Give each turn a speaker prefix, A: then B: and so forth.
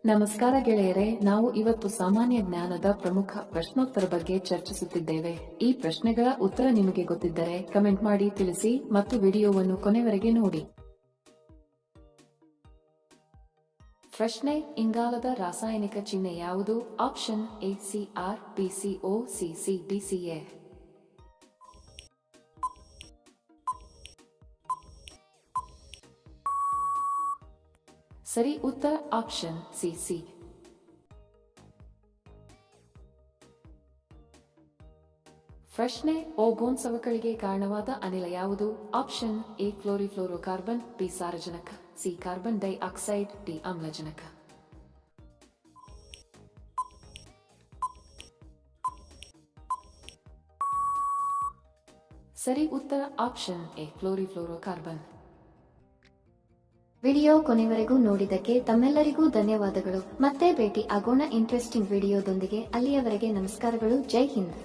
A: ನಮಸ್ಕಾರ ಗೆಳೆಯರೆ, ನಾವು ಇವತ್ತು ಸಾಮಾನ್ಯ ಜ್ಞಾನದ ಪ್ರಮುಖ ಪ್ರಶ್ನೋತ್ತರ ಬಗ್ಗೆ ಚರ್ಚಿಸುತ್ತಿದ್ದೇವೆ. ಈ ಪ್ರಶ್ನೆಗಳ ಉತ್ತರ ನಿಮಗೆ ಗೊತ್ತಿದ್ದರೆ ಕಮೆಂಟ್ ಮಾಡಿ ತಿಳಿಸಿ ಮತ್ತು ವಿಡಿಯೋವನ್ನು ಕೊನೆವರೆಗೆ ನೋಡಿ. ಪ್ರಶ್ನೆ: ಇಂಗಾಲದ ರಾಸಾಯನಿಕ ಚಿಹ್ನೆ ಯಾವುದು? Option A Cr, B CO, C D Ca. ಸರಿ ಉತ್ತರ ಆಪ್ಷನ್ ಸಿ. ಪ್ರಶ್ನೆ: ಓಝೋನ್ ಸವಕಳಿಗೆ ಕಾರಣವಾದ ಅನಿಲ ಯಾವುದು? ಆಪ್ಷನ್ ಎ ಕ್ಲೋರಿಫ್ಲೋರೋಕಾರ್ಬನ್, ಬಿ ಸಾರಜನಕ, ಸಿ ಕಾರ್ಬನ್ ಡೈಆಕ್ಸೈಡ್, ಡಿ ಆಮ್ಲಜನಕ. ಸರಿ ಉತ್ತರ ಆಪ್ಷನ್ ಎ ಕ್ಲೋರಿಫ್ಲೋರೋಕಾರ್ಬನ್.
B: ವಿಡಿಯೋ ಕೊನೆವರೆಗೂ ನೋಡಿದ್ದಕ್ಕೆ ತಮ್ಮೆಲ್ಲರಿಗೂ ಧನ್ಯವಾದಗಳು. ಮತ್ತೆ ಭೇಟಿ ಆಗೋಣ ಇಂಟ್ರೆಸ್ಟಿಂಗ್ ವಿಡಿಯೋದೊಂದಿಗೆ. ಅಲ್ಲಿಯವರೆಗೆ ನಮಸ್ಕಾರಗಳು. ಜೈ ಹಿಂದ್.